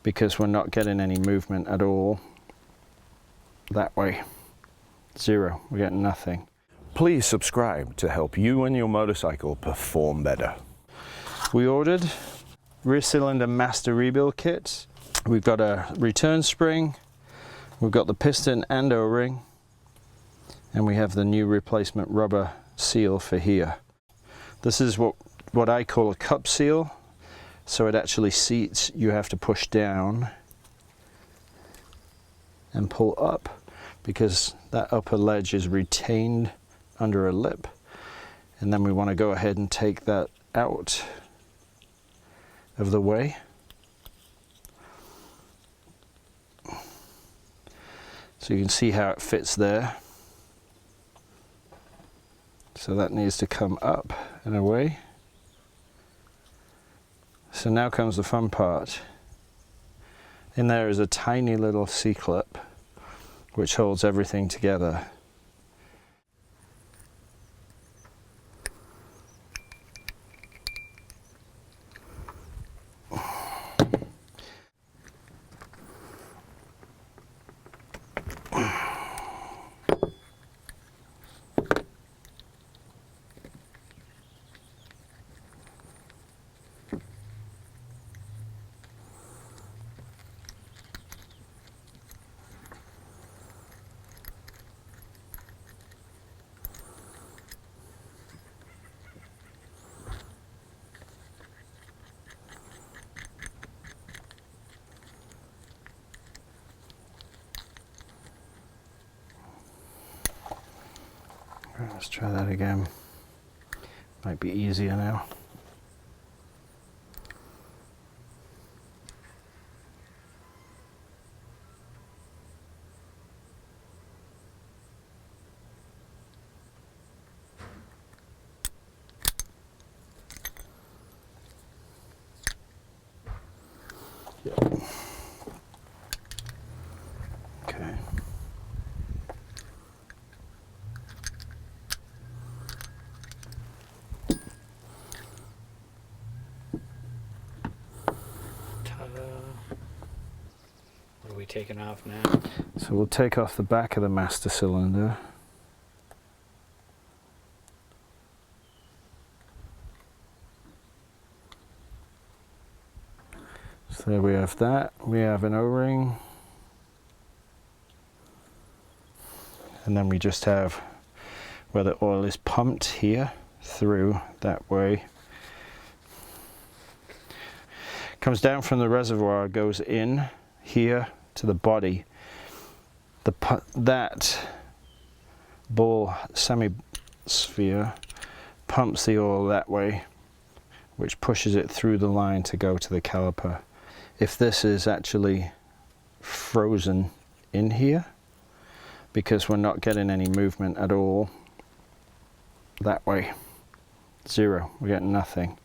because we're not getting any movement at all that way. Zero, we're getting nothing. Please subscribe to help you and your motorcycle perform better. We ordered rear cylinder master rebuild kit. We've got a return spring, we've got the piston and O-ring, and we have the new replacement rubber seal for here. This is what I call a cup seal, so it actually seats. You have to push down and pull up because that upper ledge is retained under a lip, and then we want to go ahead and take that out of the way. So you can see how it fits there. So that needs to come up and away. So now comes the fun part. In there is a tiny little C-clip which holds everything together. Let's try that again. Might be easier now. Yep. Okay. What are we taking off now? So we'll take off the back of the master cylinder. So there we have that. We have an O-ring. And then we just have where the oil is pumped here through that way. Comes down from the reservoir, goes in here to the body. That ball semi-sphere pumps the oil that way, which pushes it through the line to go to the caliper. If this is actually frozen in here, because we're not getting any movement at all that way, zero, we're getting nothing.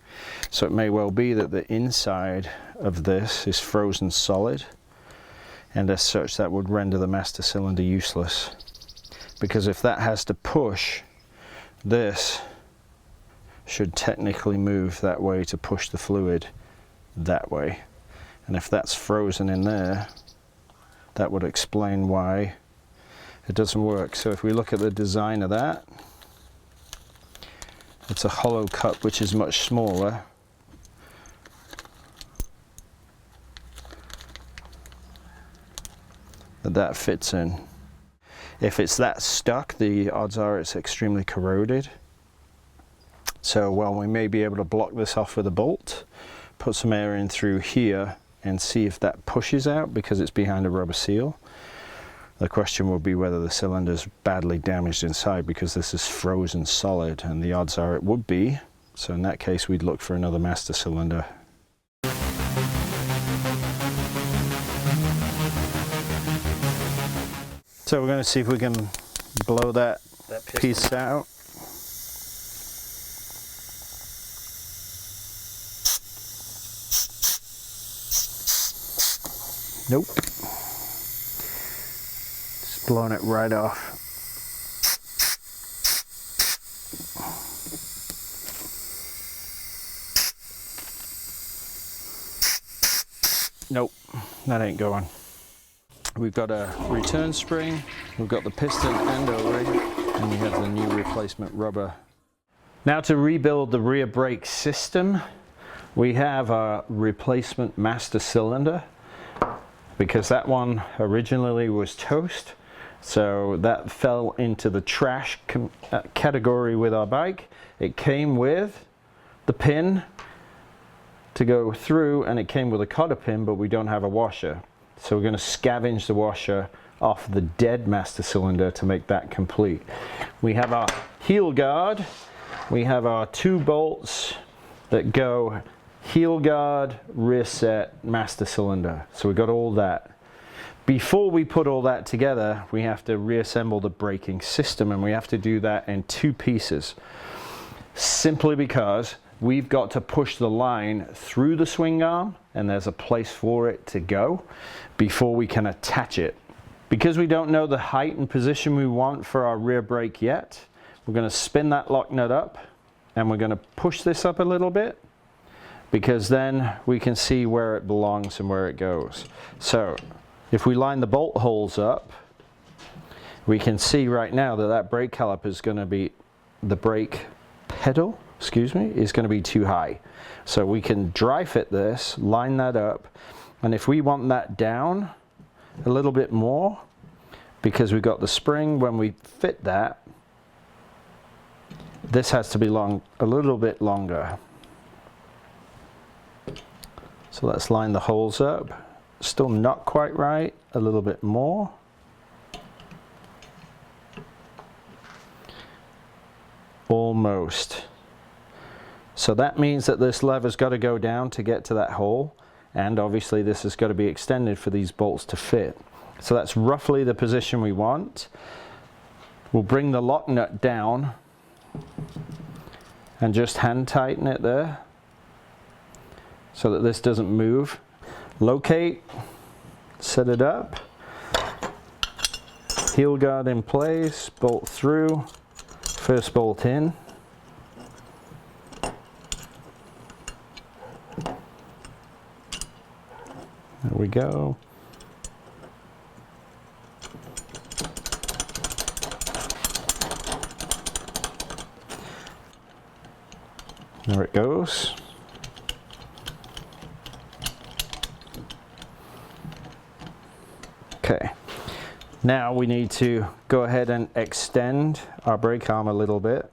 So it may well be that the inside of this is frozen solid, and as such that would render the master cylinder useless, because if that has to push, this should technically move that way to push the fluid that way, and if that's frozen in there, that would explain why it doesn't work. So if we look at the design of that, it's a hollow cup which is much smaller. That fits in. If it's that stuck, the odds are it's extremely corroded. So while we may be able to block this off with a bolt, put some air in through here and see if that pushes out because it's behind a rubber seal. The question will be whether the cylinder is badly damaged inside, because this is frozen solid, and the odds are it would be. So in that case we'd look for another master cylinder. So we're going to see if we can blow that piece out. Nope. Just blowing it right off. Nope, that ain't going. We've got a return spring, we've got the piston and O-ring, and we have the new replacement rubber. Now to rebuild the rear brake system, we have a replacement master cylinder, because that one originally was toast, so that fell into the trash category with our bike. It came with the pin to go through, and it came with a cotter pin, but we don't have a washer. So we're going to scavenge the washer off the dead master cylinder to make that complete. We have our heel guard, we have our 2 bolts that go heel guard, rear set, master cylinder. So we've got all that. Before we put all that together, we have to reassemble the braking system, and we have to do that in 2 pieces. Simply because we've got to push the line through the swing arm, and there's a place for it to go before we can attach it. Because we don't know the height and position we want for our rear brake yet, we're going to spin that lock nut up, and we're going to push this up a little bit, because then we can see where it belongs and where it goes. So if we line the bolt holes up, we can see right now that that brake caliper is going to be, the brake pedal, excuse me, is going to be too high. So we can dry fit this, line that up, and if we want that down a little bit more, because we've got the spring, when we fit that, this has to be a little bit longer. So let's line the holes up. Still not quite right, a little bit more. Almost. So that means that this lever's got to go down to get to that hole, and obviously this has got to be extended for these bolts to fit. So that's roughly the position we want. We'll bring the lock nut down and just hand tighten it there so that this doesn't move. Locate, set it up, heel guard in place, bolt through, first bolt in. There we go. There it goes. Okay, now we need to go ahead and extend our brake arm a little bit.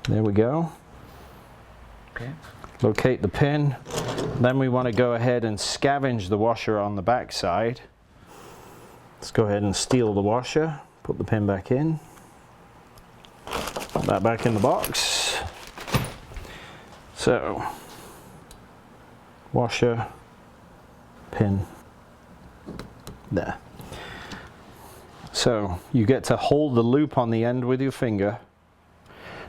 There we go. Okay. Locate the pin. Then we want to go ahead and scavenge the washer on the back side. Let's go ahead and steal the washer, put the pin back in, put that back in the box. So, washer, pin, there. So you get to hold the loop on the end with your finger,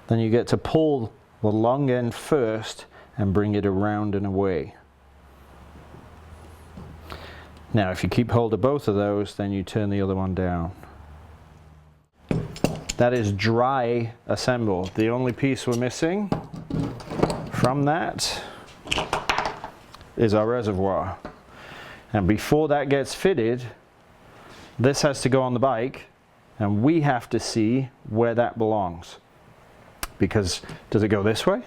then you get to pull the long end first and bring it around and away. Now if you keep hold of both of those, then you turn the other one down. That is dry assembled. The only piece we're missing from that is our reservoir. And before that gets fitted, this has to go on the bike, and we have to see where that belongs. Because does it go this way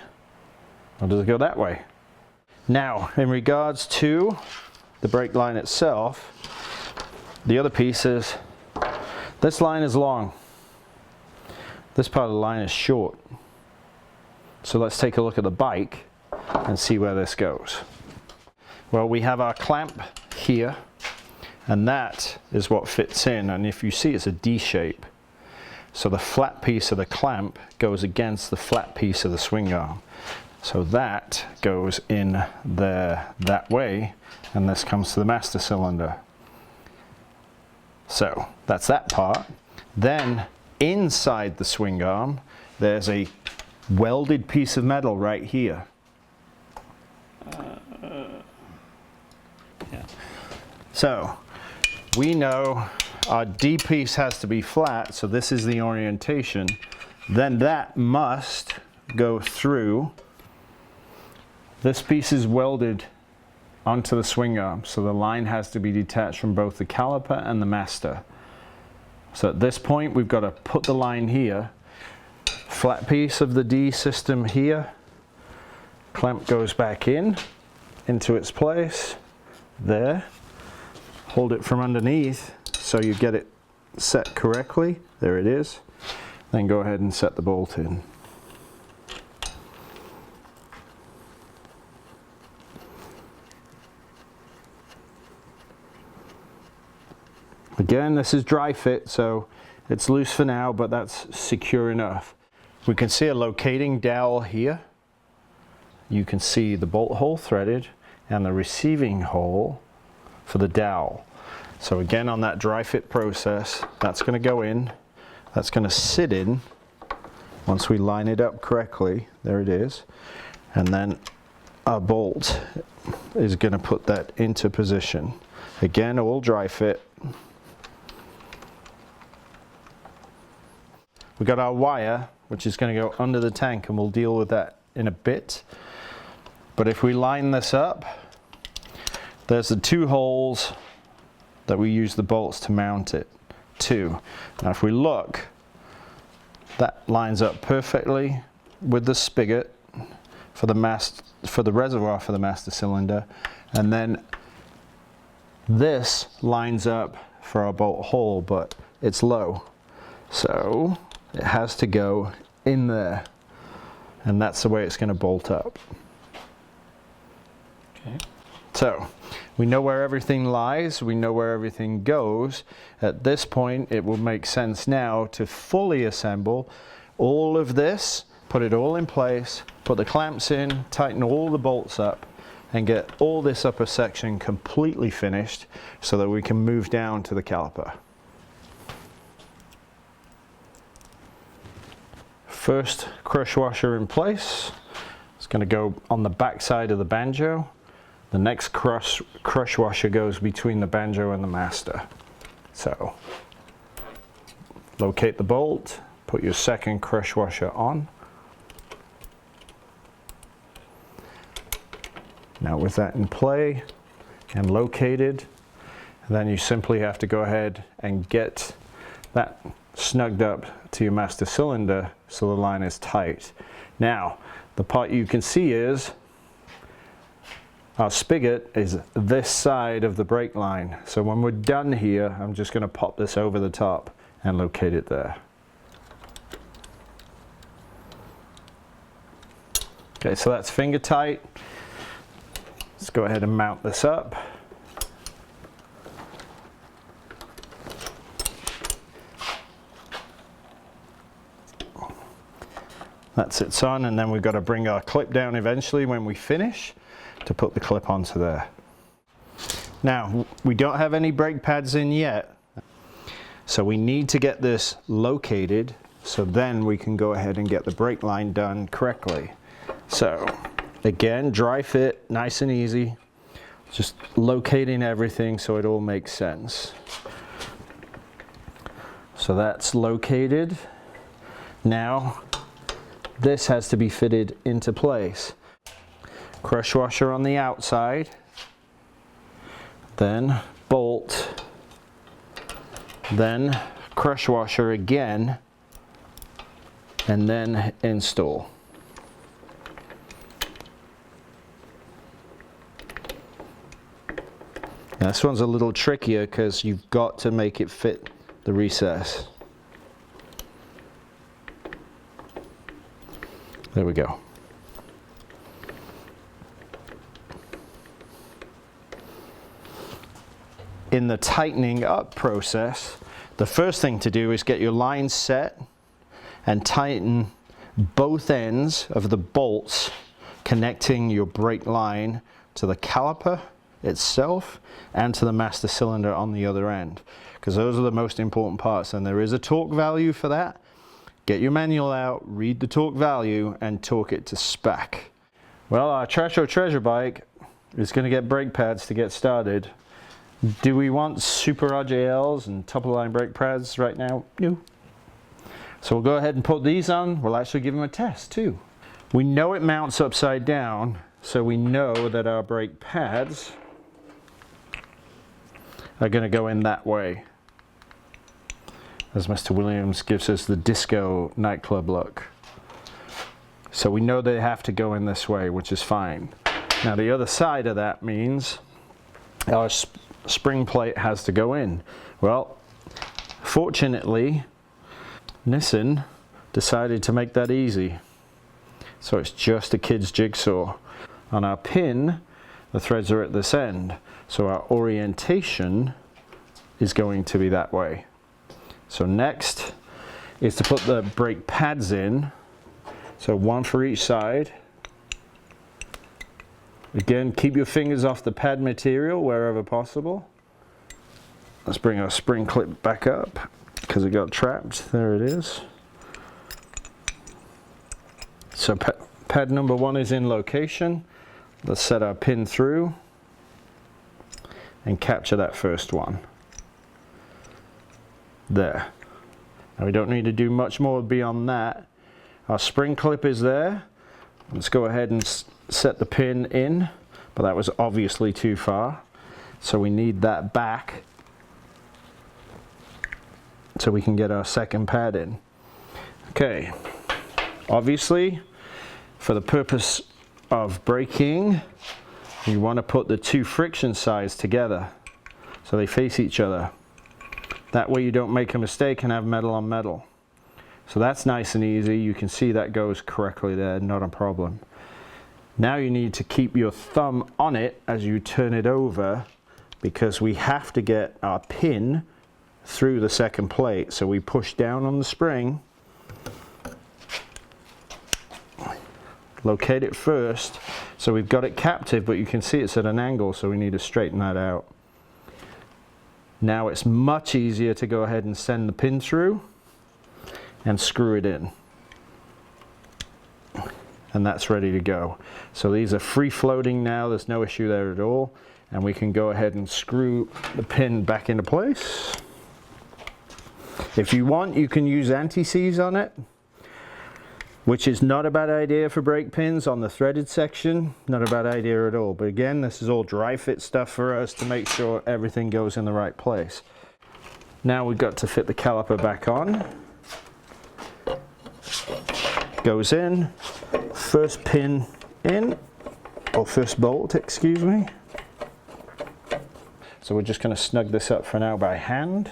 or does it go that way? Now, in regards to the brake line itself, the other piece is, this line is long. This part of the line is short. So let's take a look at the bike and see where this goes. Well, we have our clamp here, and that is what fits in, and if you see, it's a D shape. So the flat piece of the clamp goes against the flat piece of the swing arm. So that goes in there that way, and this comes to the master cylinder. So that's that part. Then inside the swing arm, there's a welded piece of metal right here. Yeah. So we know our D piece has to be flat, so this is the orientation. Then that must go through This piece is welded onto the swing arm, so the line has to be detached from both the caliper and the master. So at this point we've got to put the line here, flat piece of the D system here, clamp goes back into its place, there, hold it from underneath so you get it set correctly, there it is, then go ahead and set the bolt in. Again, this is dry fit, so it's loose for now, but that's secure enough. We can see a locating dowel here. You can see the bolt hole threaded and the receiving hole for the dowel. So again, on that dry fit process, that's going to go in, that's going to sit in once we line it up correctly, there it is, and then our bolt is going to put that into position. Again, all dry fit. We got our wire, which is going to go under the tank, and we'll deal with that in a bit. But if we line this up, there's the 2 holes that we use the bolts to mount it to. Now if we look, that lines up perfectly with the spigot for the reservoir for the master cylinder, and then this lines up for our bolt hole, but it's low, so it has to go in there, and that's the way it's going to bolt up. Okay. So we know where everything lies, we know where everything goes. At this point it will make sense now to fully assemble all of this, put it all in place, put the clamps in, tighten all the bolts up, and get all this upper section completely finished so that we can move down to the caliper. First crush washer in place. It's going to go on the back side of the banjo. The next crush washer goes between the banjo and the master. So locate the bolt, put your second crush washer on. Now with that in play and located, then you simply have to go ahead and get that snugged up to your master cylinder so the line is tight. Now the part you can see is our spigot is this side of the brake line. So when we're done here, I'm just going to pop this over the top and locate it there. Okay, so that's finger tight. Let's go ahead and mount this up. That sits on, and then we've got to bring our clip down eventually when we finish to put the clip onto there. Now, we don't have any brake pads in yet, so we need to get this located so then we can go ahead and get the brake line done correctly. So again, dry fit, nice and easy, just locating everything so it all makes sense. So that's located. Now this has to be fitted into place. Crush washer on the outside, then bolt, then crush washer again, and then install. Now this one's a little trickier because you've got to make it fit the recess. There we go. In the tightening up process, the first thing to do is get your lines set and tighten both ends of the bolts connecting your brake line to the caliper itself and to the master cylinder on the other end, because those are the most important parts, and there is a torque value for that. Get your manual out, read the torque value, and torque it to spec. Well, our Trasho treasure bike is going to get brake pads to get started. Do we want super RJLs and top of the line brake pads right now? No. So we'll go ahead and put these on. We'll actually give them a test too. We know it mounts upside down, so we know that our brake pads are going to go in that way, as Mr. Williams gives us the disco nightclub look. So we know they have to go in this way, which is fine. Now the other side of that means our spring plate has to go in. Well, fortunately, Nissan decided to make that easy. So it's just a kid's jigsaw. On our pin, the threads are at this end. So our orientation is going to be that way. So next is to put the brake pads in. So one for each side. Again, keep your fingers off the pad material wherever possible. Let's bring our spring clip back up because it got trapped. There it is. So pad number 1 is in location. Let's set our pin through and capture that first one. There. Now we don't need to do much more beyond that. Our spring clip is there. Let's go ahead and set the pin in, but that was obviously too far. So we need that back so we can get our second pad in. Okay, obviously for the purpose of braking, you want to put the 2 friction sides together so they face each other. That way you don't make a mistake and have metal on metal. So that's nice and easy. You can see that goes correctly there, not a problem. Now you need to keep your thumb on it as you turn it over, because we have to get our pin through the second plate. So we push down on the spring, locate it first. So we've got it captive, but you can see it's at an angle, so we need to straighten that out. Now it's much easier to go ahead and send the pin through and screw it in. And that's ready to go. So these are free floating now, there's no issue there at all. And we can go ahead and screw the pin back into place. If you want, you can use anti-seize on it, which is not a bad idea for brake pins on the threaded section. Not a bad idea at all. But again, this is all dry fit stuff for us to make sure everything goes in the right place. Now we've got to fit the caliper back on. Goes in, first pin in, or first bolt, excuse me. So we're just going to snug this up for now by hand.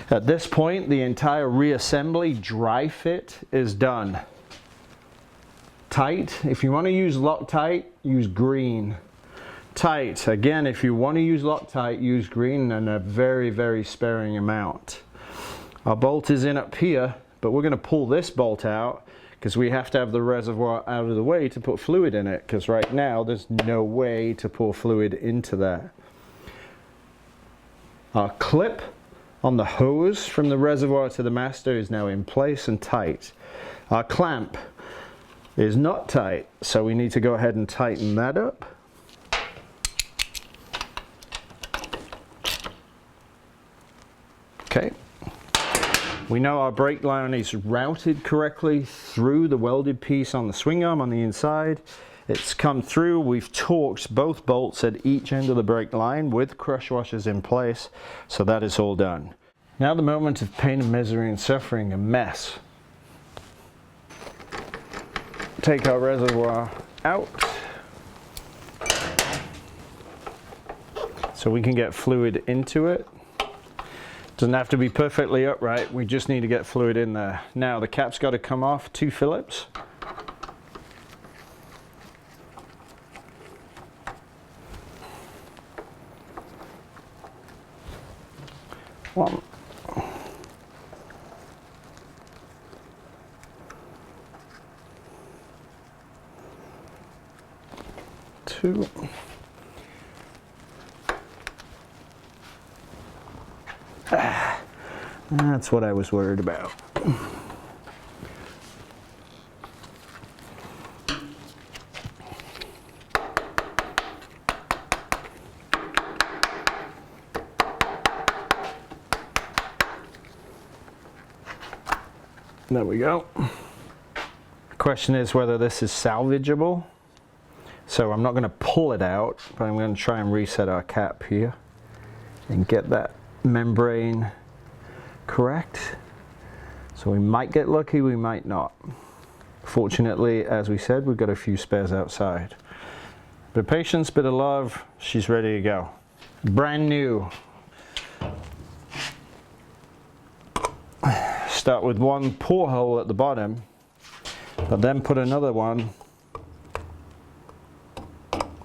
At this point, the entire reassembly dry fit is done. Tight, if you want to use Loctite, use green. Tight, again, if you want to use Loctite, use green, and a very, very sparing amount. Our bolt is in up here, but we're going to pull this bolt out because we have to have the reservoir out of the way to put fluid in it, because right now there's no way to pour fluid into that. Our clip on the hose from the reservoir to the master is now in place and tight. Our clamp is not tight, so we need to go ahead and tighten that up. Okay. We know our brake line is routed correctly through the welded piece on the swing arm on the inside. It's come through. We've torqued both bolts at each end of the brake line with crush washers in place, so that is all done. Now the moment of pain and misery and suffering, a mess. Take our reservoir out so we can get fluid into it. Doesn't have to be perfectly upright, we just need to get fluid in there. Now the cap's got to come off, 2 Phillips. One. 2. That's what I was worried about. There we go. Question is whether this is salvageable. So I'm not going to pull it out, but I'm going to try and reset our cap here and get that membrane correct. So we might get lucky, we might not. Fortunately, as we said, we've got a few spares outside. Bit of patience, bit of love, she's ready to go. Brand new. Start with one porthole at the bottom, but then put another one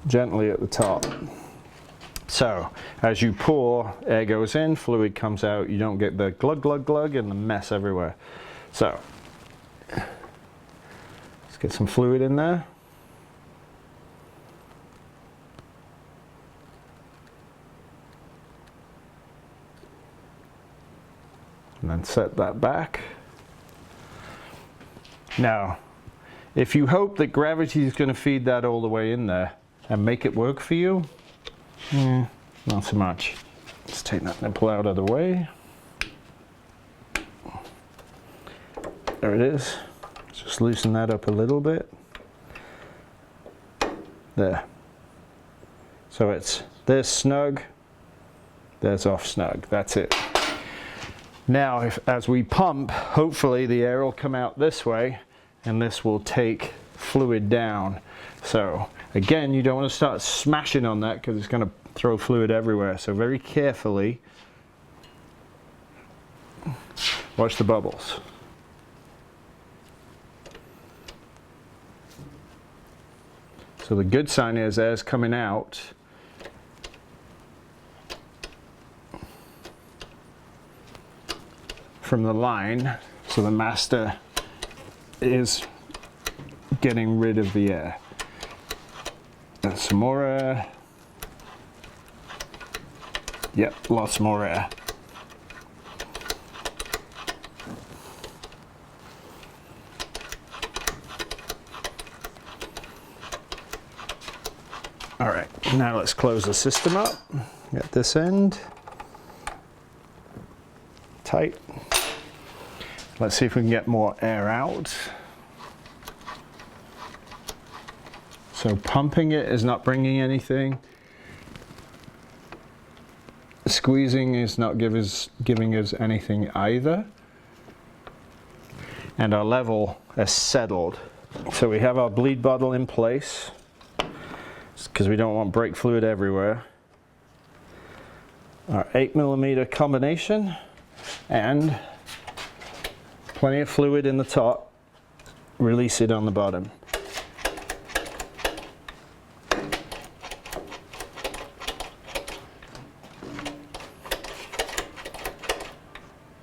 gently at the top. So as you pour, air goes in, fluid comes out, you don't get the glug glug glug and the mess everywhere. So let's get some fluid in there. And then set that back. Now, if you hope that gravity is going to feed that all the way in there and make it work for you, not so much. Let's take that nipple out of the way. There it is. Just loosen that up a little bit. There. So it's there's snug, there's off snug. That's it. Now, as we pump, hopefully the air will come out this way and this will take fluid down. So again, you don't want to start smashing on that because it's going to throw fluid everywhere. So very carefully, watch the bubbles. So the good sign is air's coming out. From the line, so the master is getting rid of the air. And some more air. Yep, lots more air. All right, now let's close the system up. Get this end tight. Let's see if we can get more air out. So pumping it is not bringing anything. Squeezing is not giving us anything either. And our level is settled. So we have our bleed bottle in place because we don't want brake fluid everywhere. Our 8mm combination and plenty of fluid in the top, release it on the bottom.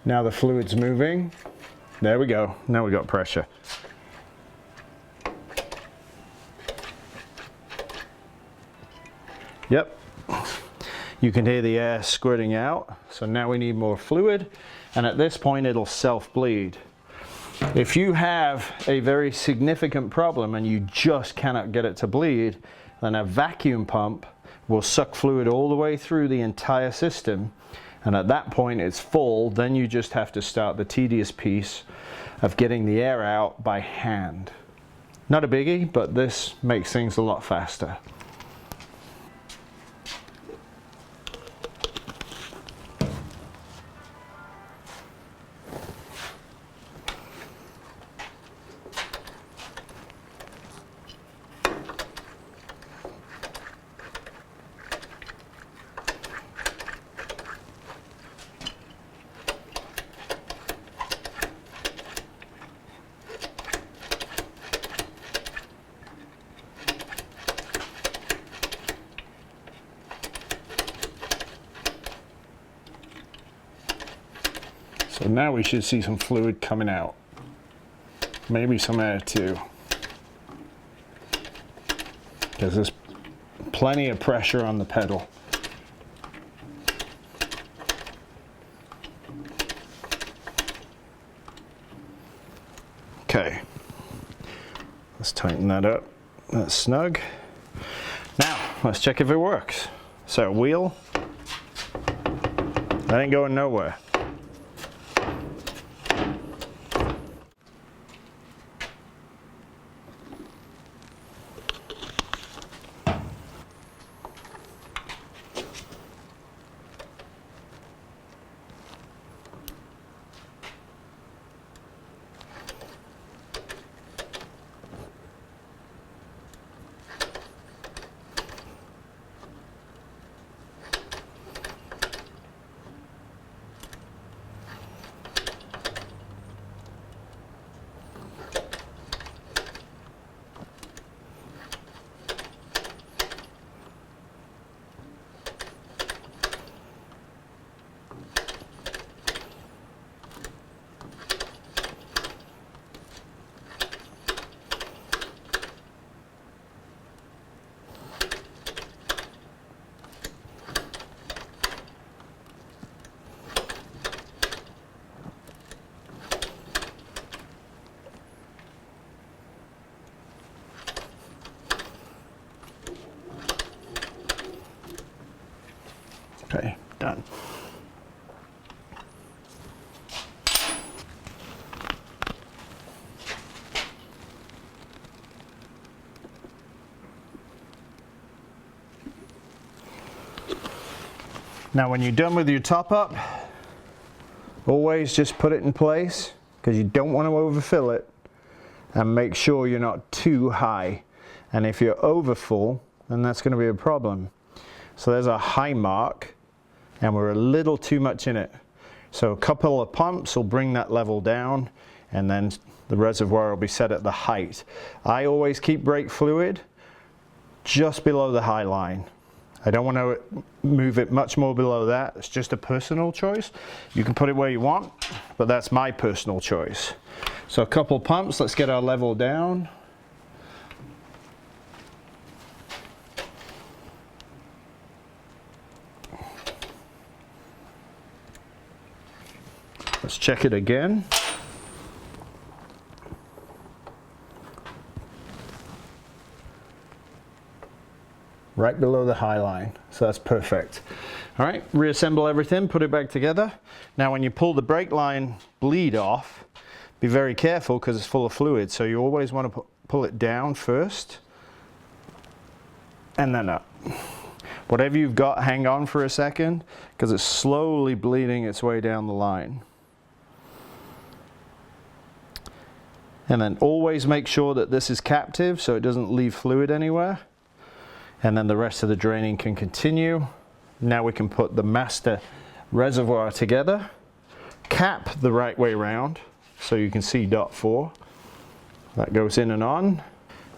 Now the fluid's moving. There we go. Now we got pressure. Yep. You can hear the air squirting out. So now we need more fluid. And at this point it'll self-bleed. If you have a very significant problem and you just cannot get it to bleed, then a vacuum pump will suck fluid all the way through the entire system, and at that point it's full. Then you just have to start the tedious piece of getting the air out by hand. Not a biggie, but this makes things a lot faster. So now we should see some fluid coming out. Maybe some air too. Because there's plenty of pressure on the pedal. Okay. Let's tighten that up. That's snug. Now, let's check if it works. So, wheel. That ain't going nowhere. Okay, done. Now when you're done with your top up, always just put it in place, because you don't want to overfill it, and make sure you're not too high. And if you're over full, then that's going to be a problem. So there's a high mark, and we're a little too much in it. So a couple of pumps will bring that level down, and then the reservoir will be set at the height. I always keep brake fluid just below the high line. I don't want to move it much more below that. It's just a personal choice. You can put it where you want, but that's my personal choice. So a couple pumps, let's get our level down. Let's check it again. Right below the high line, so that's perfect. All right, reassemble everything, put it back together. Now when you pull the brake line bleed off, be very careful because it's full of fluid, so you always want to pull it down first and then up. Whatever you've got, hang on for a second, because it's slowly bleeding its way down the line. And then always make sure that this is captive so it doesn't leave fluid anywhere. And then the rest of the draining can continue. Now we can put the master reservoir together, cap the right way round so you can see dot 4. That goes in and on,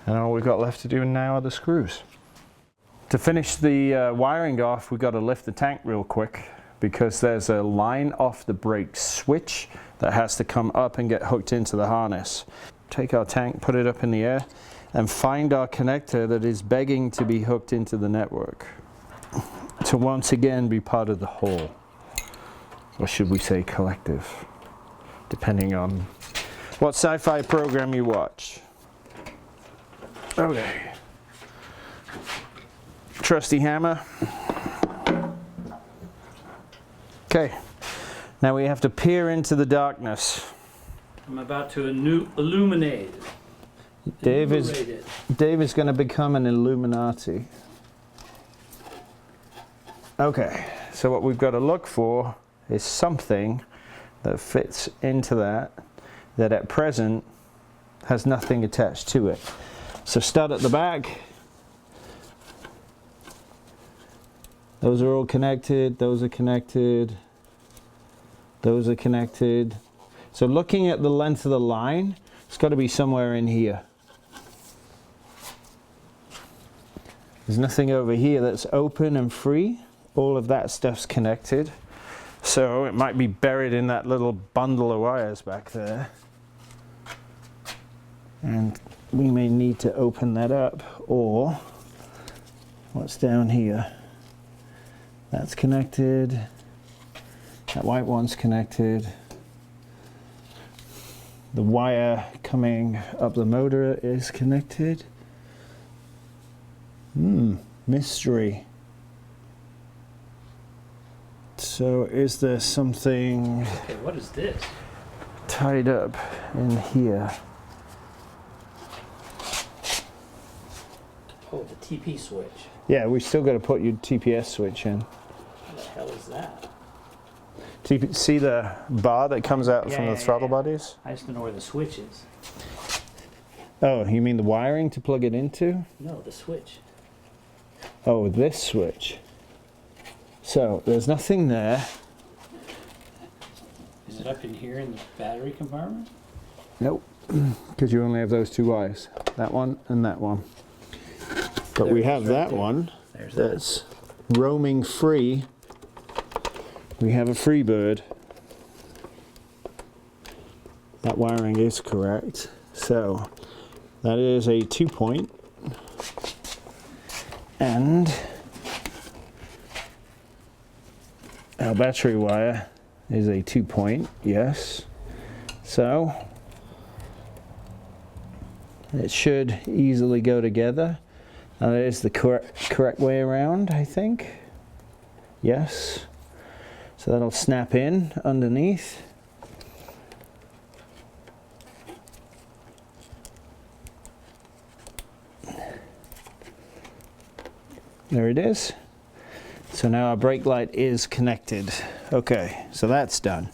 and all we've got left to do now are the screws. To finish the wiring off, we've got to lift the tank real quick because there's a line off the brake switch that has to come up and get hooked into the harness. Take our tank, put it up in the air, and find our connector that is begging to be hooked into the network to once again be part of the whole, or should we say collective, depending on what sci-fi program you watch. Okay, trusty hammer. Okay, now we have to peer into the darkness. I'm about to illuminate. Dave is going to become an Illuminati. Okay, so what we've got to look for is something that fits into that at present has nothing attached to it. So start at the back. Those are all connected, those are connected, those are connected. So looking at the length of the line, it's got to be somewhere in here. There's nothing over here that's open and free. All of that stuff's connected. So it might be buried in that little bundle of wires back there. And we may need to open that up, or what's down here? That's connected. That white one's connected. The wire coming up the motor is connected. Mystery. So is there something Okay, what is this? tied up in here? Oh, the TP switch. Yeah, we still got to put your TPS switch in. What the hell is that? See the bar that comes out from the throttle bodies? I just don't know where the switch is. Oh, you mean the wiring to plug it into? No, the switch. Oh, this switch. So there's nothing there. Is it up in here in the battery compartment? Nope, because you only have those two wires. That one and that one. But we have that one that's roaming free. We have a free bird. That wiring is correct. So that is a 2-point. And our battery wire is a 2-point, yes. So it should easily go together. That is the correct way around, I think. Yes. So that'll snap in underneath. There it is. So now our brake light is connected. Okay, so that's done.